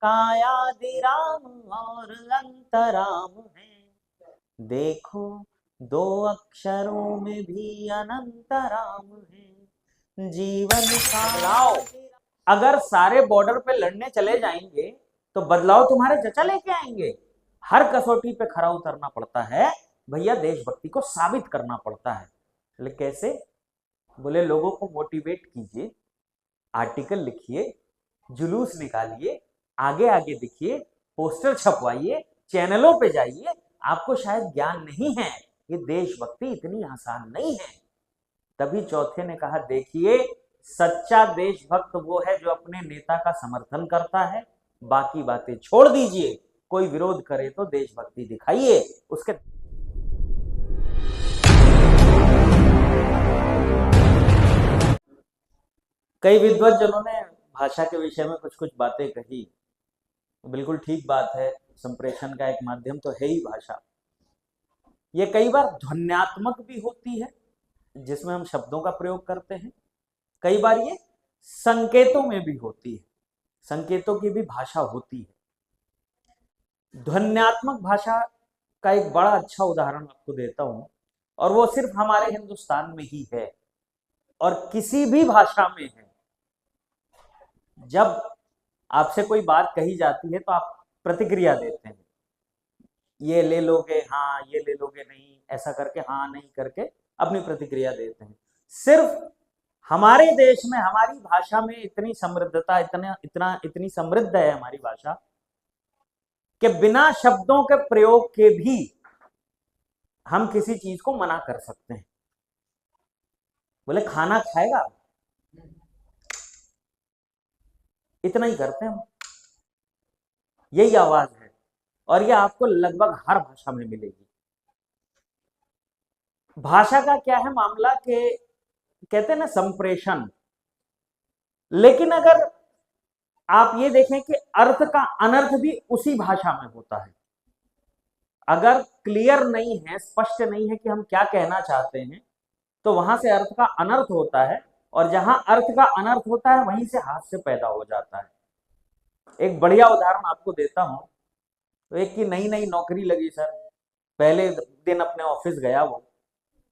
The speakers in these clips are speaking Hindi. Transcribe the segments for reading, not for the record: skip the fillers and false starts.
कायादिराम और अंतराम है। देखो दो अक्षरों में भी अनंतराम है। जीवन का बदलाव, अगर सारे बॉर्डर पे लड़ने चले जाएंगे तो बदलाव तुम्हारे चचा लेके आएंगे। हर कसौटी पे खरा उतरना पड़ता है भैया, देशभक्ति को साबित करना पड़ता है। लेकिन कैसे? बोले लोगों को मोटिवेट कीजिए, आर्टिकल लिखिए, जुलूस निकालिए, आगे आगे दिखिए, पोस्टर छपवाइए, चैनलों पे जाइए। आपको शायद ज्ञान नहीं है, ये देशभक्ति इतनी आसान नहीं है। तभी चौथे ने कहा, देखिए सच्चा देशभक्त वो है जो अपने नेता का समर्थन करता है, बाकी बातें छोड़ दीजिए। कोई विरोध करे तो देशभक्ति दिखाइए उसके। कई विद्वज्जनों ने भाषा के विषय में कुछ कुछ बातें कही, बिल्कुल ठीक बात है। संप्रेषण का एक माध्यम तो है ही भाषा। ये कई बार ध्वन्यात्मक भी होती है जिसमें हम शब्दों का प्रयोग करते हैं, कई बार ये संकेतों में भी होती है, संकेतों की भी भाषा होती है। ध्वन्यात्मक भाषा का एक बड़ा अच्छा उदाहरण आपको देता हूं, और वो सिर्फ हमारे हिंदुस्तान में ही है और किसी भी भाषा में है। जब आपसे कोई बात कही जाती है तो आप प्रतिक्रिया देते हैं, ये ले लोगे, हाँ ये ले लोगे, नहीं, ऐसा करके हाँ नहीं करके अपनी प्रतिक्रिया देते हैं। सिर्फ हमारे देश में, हमारी भाषा में इतनी समृद्धता, इतनी समृद्ध है हमारी भाषा कि बिना शब्दों के प्रयोग के भी हम किसी चीज को मना कर सकते हैं। बोले खाना खाएगा, इतना ही करते हैं हम, यही आवाज है, और ये आपको लगभग हर भाषा में मिलेगी। भाषा का क्या है मामला कि कहते हैं ना संप्रेषण, लेकिन अगर आप ये देखें कि अर्थ का अनर्थ भी उसी भाषा में होता है। अगर क्लियर नहीं है, स्पष्ट नहीं है कि हम क्या कहना चाहते हैं, तो वहां से अर्थ का अनर्थ होता है, और जहां अर्थ का अनर्थ होता है वहीं से हास्य पैदा हो जाता है। एक बढ़िया उदाहरण आपको देता हूं। तो एक की नई नई नौकरी लगी सर, पहले दिन अपने ऑफिस गया वो,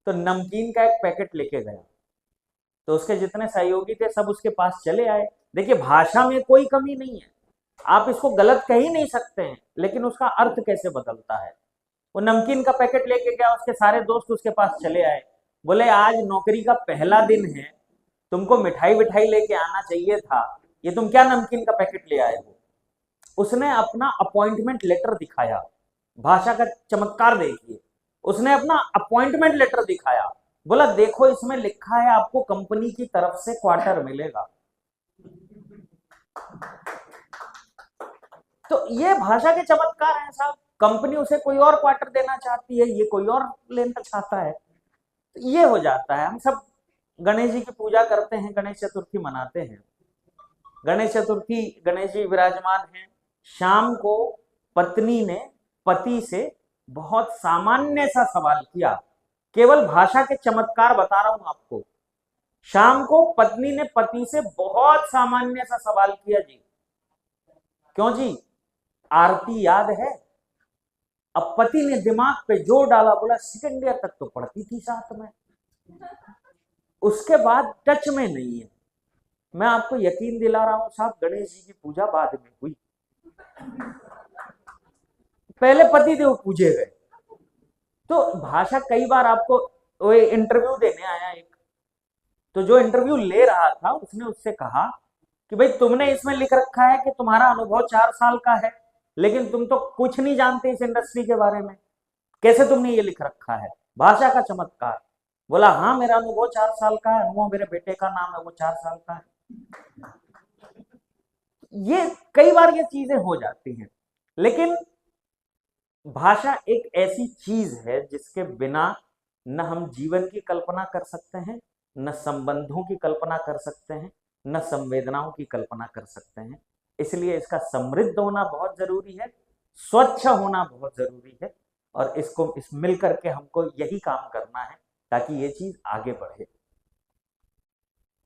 तो नमकीन का एक पैकेट लेके गया। तो उसके जितने सहयोगी थे सब उसके पास चले आए। देखिए भाषा में कोई कमी नहीं है, आप इसको गलत कह ही नहीं सकते हैं, लेकिन उसका अर्थ कैसे बदलता है। वो नमकीन का पैकेट लेके गया, उसके सारे दोस्त उसके पास चले आए, बोले आज नौकरी का पहला दिन है, तुमको मिठाई विठाई लेके आना चाहिए था, ये तुम क्या नमकीन का पैकेट ले आए हो। उसने अपना अपॉइंटमेंट लेटर दिखाया, भाषा का चमत्कार देखिए, उसने अपना अपॉइंटमेंट लेटर दिखाया, बोला देखो इसमें लिखा है आपको कंपनी की तरफ से क्वार्टर मिलेगा। तो ये भाषा के चमत्कार हैं साहब। कंपनी उसे कोई और क्वार्टर देना चाहती है, ये कोई और लेना चाहता है, तो ये हो जाता है। हम सब गणेश जी की पूजा करते हैं, गणेश चतुर्थी मनाते हैं। गणेश चतुर्थी, गणेश जी विराजमान हैं। शाम को पत्नी ने पति से बहुत सामान्य सा सवाल किया, केवल भाषा के चमत्कार बता रहा हूं आपको। शाम को पत्नी ने पति से बहुत सामान्य सा सवाल किया, जी क्यों जी, आरती याद है? अब पति ने दिमाग पे जोर डाला, बोला सेकेंड ईयर तक तो पढ़ती थी साथ में, उसके बाद टच में नहीं है। मैं आपको यकीन दिला रहा हूं साहब, गणेश जी की पूजा बाद में हुई, पहले पति देव पूजे गए। तो भाषा, कई बार आपको, वो इंटरव्यू देने आया एक, तो जो इंटरव्यू ले रहा था उसने उससे कहा कि भाई तुमने इसमें लिख रखा है कि तुम्हारा अनुभव 4 साल का है, लेकिन तुम तो कुछ नहीं जानते इस इंडस्ट्री के बारे में, कैसे तुमने ये लिख रखा है? भाषा का चमत्कार। बोला हाँ मेरा अनुभव 4 साल का है, अनुभव मेरे बेटे का नाम है, वो 4 साल का है। ये कई बार ये चीजें हो जाती हैं, लेकिन भाषा एक ऐसी चीज है जिसके बिना न हम जीवन की कल्पना कर सकते हैं, न संबंधों की कल्पना कर सकते हैं, न संवेदनाओं की कल्पना कर सकते हैं। इसलिए इसका समृद्ध होना बहुत जरूरी है, स्वच्छ होना बहुत जरूरी है, और इस मिलकर के हमको यही काम करना है ताकि ये चीज आगे बढ़े।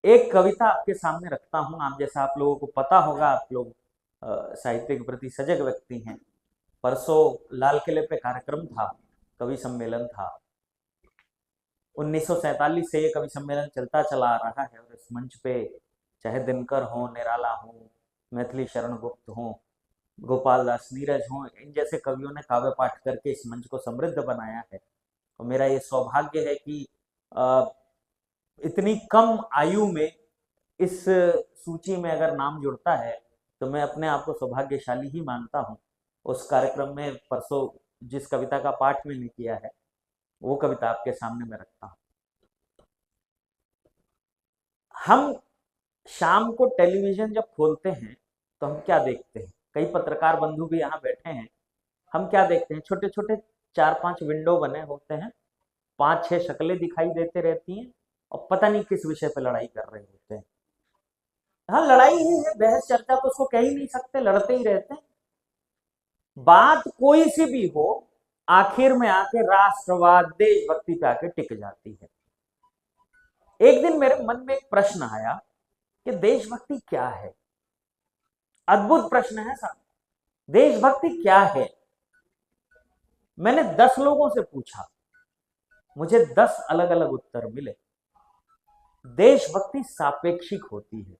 एक कविता आपके सामने रखता हूं, आप जैसा, आप लोगों को पता होगा, आप लोग साहित्य के प्रति सजग व्यक्ति हैं। परसों लाल किले पे कार्यक्रम था, कवि सम्मेलन था। 1947 से ये कवि सम्मेलन चलता चला आ रहा है और इस मंच पे चाहे दिनकर हो, निराला हो, मैथिली शरण गुप्त हो, गोपाल दास नीरज हो, इन जैसे कवियों ने काव्य पाठ करके इस मंच को समृद्ध बनाया है। और मेरा ये सौभाग्य है कि इतनी कम आयु में इस सूची में अगर नाम जुड़ता है तो मैं अपने आप को सौभाग्यशाली ही मानता हूँ। उस कार्यक्रम में परसों जिस कविता का पाठ मैंने किया है वो कविता आपके सामने मैं रखता हूँ। हम शाम को टेलीविजन जब खोलते हैं तो हम क्या देखते हैं? कई पत्रकार बंधु भी यहाँ बैठे हैं। हम क्या देखते हैं? छोटे छोटे 4-5 विंडो बने होते हैं, 5-6 शक्लें दिखाई देते रहती हैं और पता नहीं किस विषय पे लड़ाई कर रहे होते हैं। हाँ, लड़ाई ही है, बहस चर्चा तो उसको कह ही नहीं सकते, लड़ते ही रहते हैं। बात कोई सी भी हो, आखिर में आके राष्ट्रवाद, देशभक्ति पे आके टिक जाती है। एक दिन मेरे मन में एक प्रश्न आया कि देशभक्ति क्या है? अद्भुत प्रश्न है साहब, देशभक्ति क्या है? मैंने 10 लोगों से पूछा, मुझे 10 अलग अलग उत्तर मिले। देशभक्ति सापेक्षिक होती है।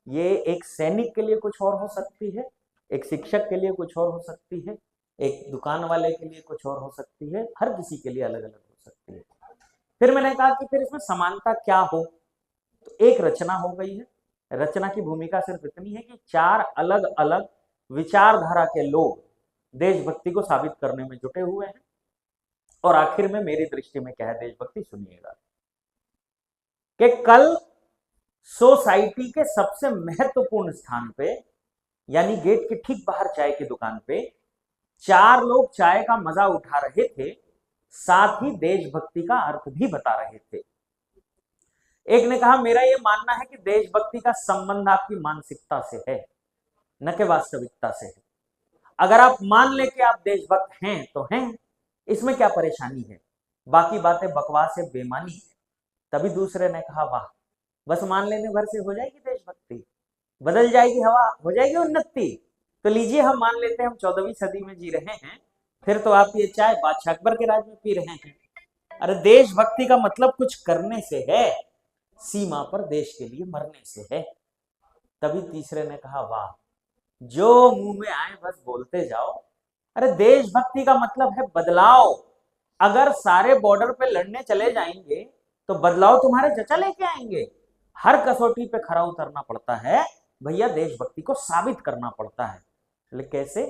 ये एक सैनिक के लिए कुछ और हो सकती है, एक शिक्षक के लिए कुछ और हो सकती है, एक दुकान वाले के लिए कुछ और हो सकती है, हर किसी के लिए अलग अलग हो सकती है। फिर मैंने कहा कि फिर इसमें समानता क्या हो? तो एक रचना हो गई है। रचना की भूमिका सिर्फ इतनी है कि 4 अलग अलग विचारधारा के लोग देशभक्ति को साबित करने में जुटे हुए हैं। और आखिर में मेरी दृष्टि में क्या है देशभक्ति, सुनिएगा कि कल सोसाइटी के सबसे महत्वपूर्ण स्थान पे, यानी गेट के ठीक बाहर चाय की दुकान पे 4 लोग चाय का मजा उठा रहे थे, साथ ही देशभक्ति का अर्थ भी बता रहे थे। एक ने कहा, मेरा यह मानना है कि देशभक्ति का संबंध आपकी मानसिकता से है, न कि वास्तविकता से है। अगर आप मान ले कि आप देशभक्त हैं तो हैं, इसमें क्या परेशानी है? बाकी बातें बकवास है, बेमानी है। तभी दूसरे ने कहा, वाह, बस मान लेने भर से हो जाएगी देशभक्ति, बदल जाएगी हवा, हो जाएगी उन्नति। तो लीजिए हम मान लेते हैं हम 14वीं सदी में जी रहे हैं, फिर तो आप ये चाय बादशाह अकबर के राज में पी रहे हैं। अरे देशभक्ति का मतलब कुछ करने से है, सीमा पर देश के लिए मरने से है। तभी तीसरे ने कहा, वाह, जो मुंह में आए बस बोलते जाओ। अरे देशभक्ति का मतलब है बदलाव। अगर सारे बॉर्डर पे लड़ने चले जाएंगे तो बदलाव तुम्हारे चचा लेके आएंगे। हर कसौटी पे खरा उतरना पड़ता है भैया, देशभक्ति को साबित करना पड़ता है। बोले कैसे?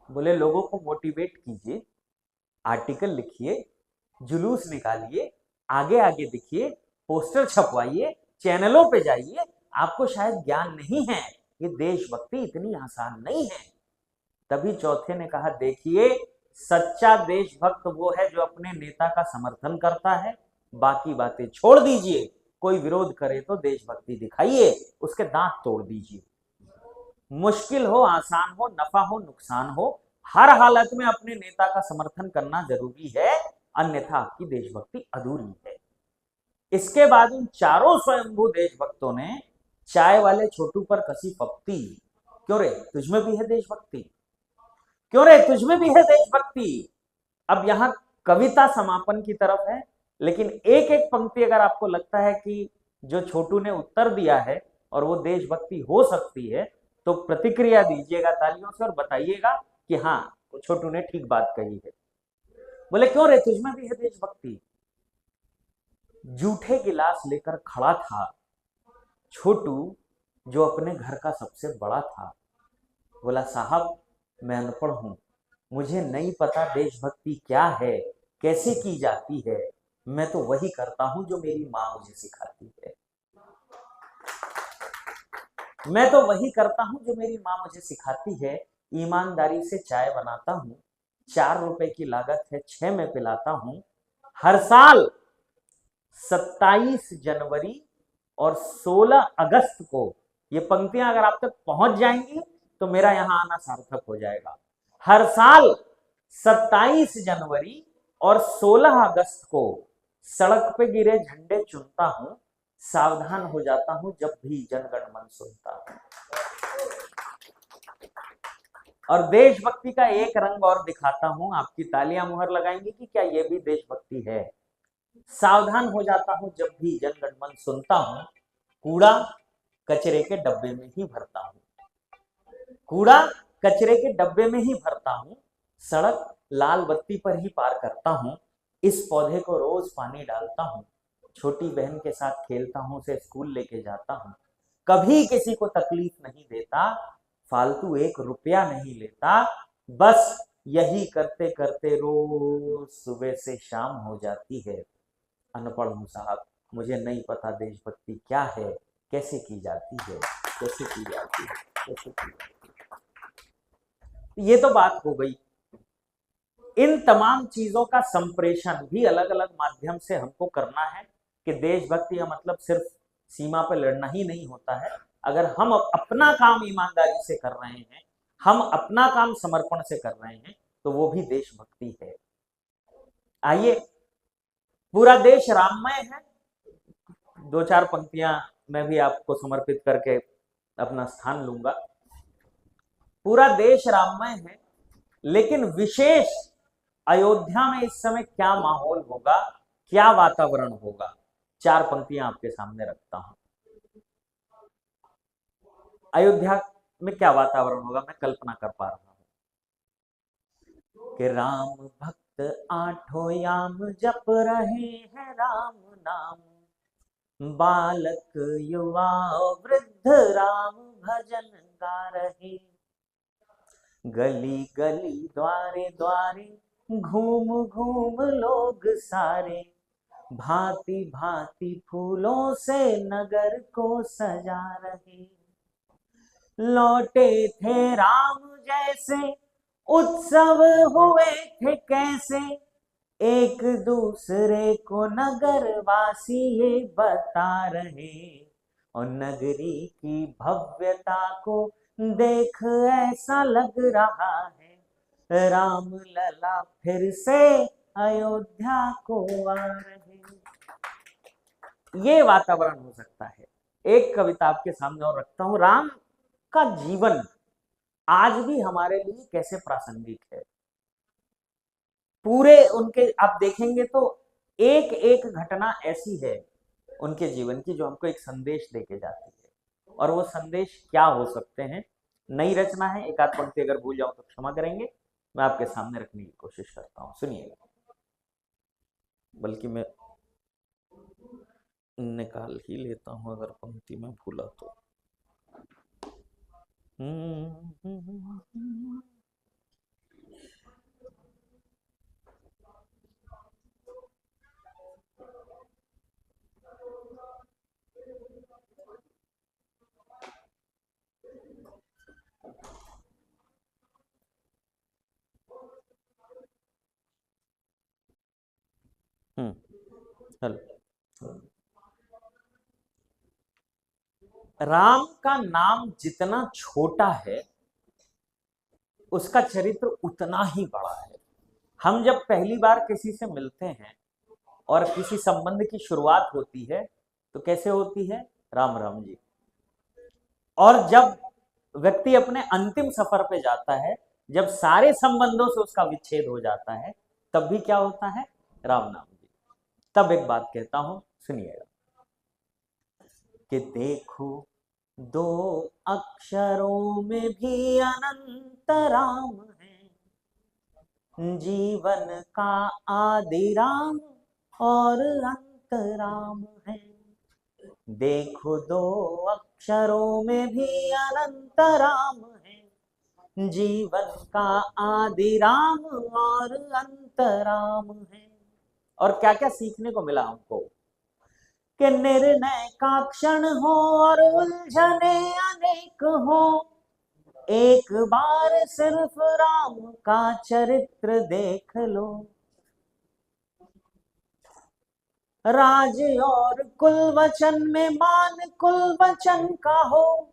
बोले लोगों को मोटिवेट कीजिए, आर्टिकल लिखिए, जुलूस निकालिए, आगे आगे दिखिए, पोस्टर छपवाइए, चैनलों पे जाइए। आपको शायद ज्ञान नहीं है, ये देशभक्ति इतनी आसान नहीं है। तभी चौथे ने कहा, देखिए सच्चा देशभक्त वो है जो अपने नेता का समर्थन करता है, बाकी बातें छोड़ दीजिए। कोई विरोध करे तो देशभक्ति दिखाइए, उसके दांत तोड़ दीजिए। मुश्किल हो, आसान हो, नफा हो, नुकसान हो, हर हालत में अपने नेता का समर्थन करना जरूरी है, अन्यथा आपकी देशभक्ति अधूरी है। इसके बाद उन चारों स्वयंभू देशभक्तों ने चाय वाले छोटू पर कसी फप्ती, क्यों रे तुझमें भी है देशभक्ति, क्यों रे तुझमें भी है देशभक्ति। अब यहां कविता समापन की तरफ है, लेकिन एक एक पंक्ति अगर आपको लगता है कि जो छोटू ने उत्तर दिया है और वो देशभक्ति हो सकती है तो प्रतिक्रिया दीजिएगा तालियों से और बताइएगा कि हाँ छोटू ने ठीक बात कही है। बोले क्यों रे तुझमें भी है देशभक्ति। जूठे गिलास लेकर खड़ा था छोटू, जो अपने घर का सबसे बड़ा था। बोला साहब मैं अनपढ़ हूं, मुझे नहीं पता देशभक्ति क्या है, कैसे की जाती है। मैं तो वही करता हूं जो मेरी माँ मुझे सिखाती है। मैं तो वही करता हूं जो मेरी माँ मुझे सिखाती है। ईमानदारी से चाय बनाता हूं, 4 रुपए की लागत है, 6 में पिलाता हूं। हर साल 27 जनवरी और 16 अगस्त को ये पंक्तियां अगर आप तक पहुंच जाएंगी तो मेरा यहां आना सार्थक हो जाएगा। हर साल 27 जनवरी और 16 अगस्त को सड़क पे गिरे झंडे चुनता हूं, सावधान हो जाता हूं जब भी जनगण मन सुनता हूं। और देशभक्ति का एक रंग और दिखाता हूं, आपकी तालियां मुहर लगाएंगी कि क्या ये भी देशभक्ति है। सावधान हो जाता हूं जब भी जन गण मन सुनता हूं, कूड़ा कचरे के डब्बे में ही भरता हूं, कूड़ा कचरे के डब्बे में ही भरता हूं, सड़क लाल बत्ती पर ही पार करता हूं, इस पौधे को रोज पानी डालता हूं, छोटी बहन के साथ खेलता हूं, उसे स्कूल लेके जाता हूं, कभी किसी को तकलीफ नहीं देता, फालतू एक रुपया नहीं लेता, बस यही करते करते रोज सुबह से शाम हो जाती है। अनपढ़ हूं साहब, मुझे नहीं पता देशभक्ति क्या है, कैसे की जाती है, कैसे की जाती है, कैसे की जाती है। ये तो बात हो गई। इन तमाम चीजों का संप्रेषण भी अलग अलग माध्यम से हमको करना है कि देशभक्ति का मतलब सिर्फ सीमा पर लड़ना ही नहीं होता है। अगर हम अपना काम ईमानदारी से कर रहे हैं, हम अपना काम समर्पण से कर रहे हैं, तो वो भी देशभक्ति है। आइए, पूरा देश राममय है। दो चार पंक्तियां मैं भी आपको समर्पित करके अपना स्थान लूंगा। पूरा देश राममय है, लेकिन विशेष अयोध्या में इस समय क्या माहौल होगा, क्या वातावरण होगा, चार पंक्तियां आपके सामने रखता हूं। अयोध्या में क्या वातावरण होगा, मैं कल्पना कर पा रहा हूं कि राम भक्त आठों याम जप रहे हैं राम नाम, बालक युवा वृद्ध राम भजन गा रहे, गली गली द्वारे द्वारे घूम घूम लोग सारे, भांति भांति फूलों से नगर को सजा रहे, लौटे थे राम जैसे उत्सव हुए थे कैसे, एक दूसरे को नगर वासी ये बता रहे, और नगरी की भव्यता को देख ऐसा लग रहा है, राम लला फिर से अयोध्या को आ रहे। ये वातावरण हो सकता है। एक कविता आपके सामने और रखता हूं, राम का जीवन आज भी हमारे लिए कैसे प्रासंगिक है। पूरे उनके आप देखेंगे तो एक एक घटना ऐसी है उनके जीवन की जो हमको एक संदेश देके जाती है, और वो संदेश क्या हो सकते हैं। नई रचना है, एक आध पंक्ति अगर भूल जाऊं तो क्षमा करेंगे, मैं आपके सामने रखने की कोशिश करता हूं, सुनिएगा। बल्कि मैं निकाल ही लेता हूं अगर पंक्ति में भूला तो। हेलो। राम का नाम जितना छोटा है उसका चरित्र उतना ही बड़ा है। हम जब पहली बार किसी से मिलते हैं और किसी संबंध की शुरुआत होती है तो कैसे होती है, राम राम जी। और जब व्यक्ति अपने अंतिम सफर पे जाता है, जब सारे संबंधों से उसका विच्छेद हो जाता है, तब भी क्या होता है, राम नाम जी। तब एक बात कहता हूं, सुनिएगा कि देखो दो अक्षरों में भी अनंत राम है, जीवन का आदि राम और अंत राम है। देखो दो अक्षरों में भी अनंत राम है, जीवन का आदि राम और अंत राम है। और क्या क्या सीखने को मिला हमको कि निर्णय का क्षण हो और उलझने अनेक हो, एक बार सिर्फ राम का चरित्र देख लो। राज और कुल वचन में मान कुल वचन का हो,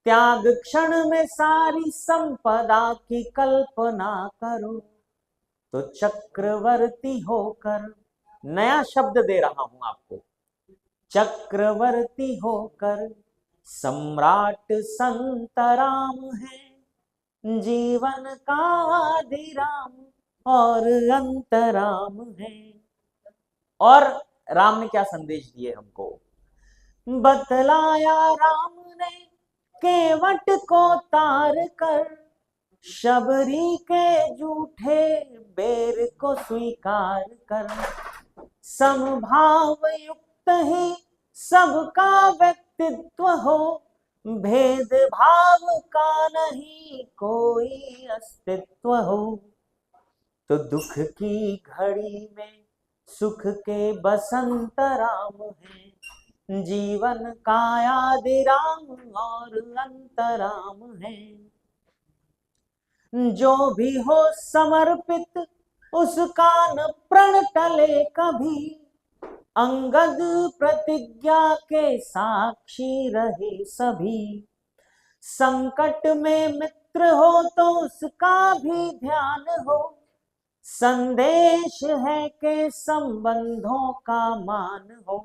त्याग क्षण में सारी संपदा की कल्पना करो, तो चक्रवर्ती होकर, नया शब्द दे रहा हूं आपको, चक्रवर्ती होकर सम्राट संत राम है, जीवन का आदि राम और अंत राम है। और राम ने क्या संदेश दिए हमको? बतलाया राम ने केवट को तार कर, शबरी के झूठे बेर को स्वीकार कर। समभाव युक्त ही सबका व्यक्तित्व हो, भेदभाव का नहीं कोई अस्तित्व हो। तो दुख की घड़ी में सुख के बसंत राम है, जीवन का आदि राम और अंत राम है। जो भी हो समर्पित उसका न प्रण टले कभी, अंगद प्रतिज्ञा के साक्षी रहे सभी। संकट में मित्र हो तो उसका भी ध्यान हो, संदेश है कि संबंधों का मान हो।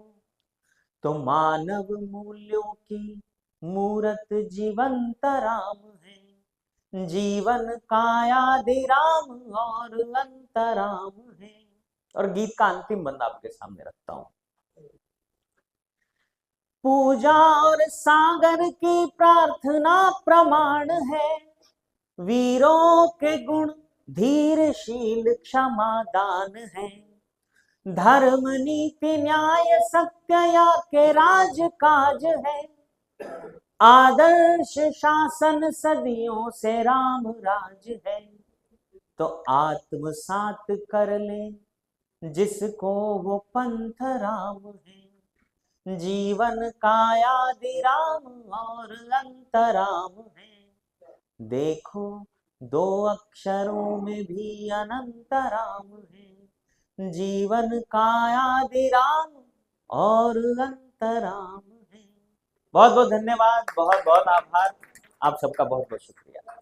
तो मानव मूल्यों की मूरत जीवंत राम है, जीवन का आदि राम और अंत राम है। और गीत का अंतिम बंद आपके सामने रखता हूं। पूजा और सागर की प्रार्थना प्रमाण है, वीरों के गुण धीरशील क्षमा दान है। धर्म नीति न्याय सत्य या के राज काज है, आदर्श शासन सदियों से राम राज है। तो आत्मसात कर ले जिसको वो पंथ राम है, जीवन का आदि राम और अंत राम है। देखो दो अक्षरों में भी अनंत राम है, जीवन का आदि राम और अंत राम है। बहुत बहुत धन्यवाद, बहुत बहुत आभार, आप सबका बहुत बहुत शुक्रिया।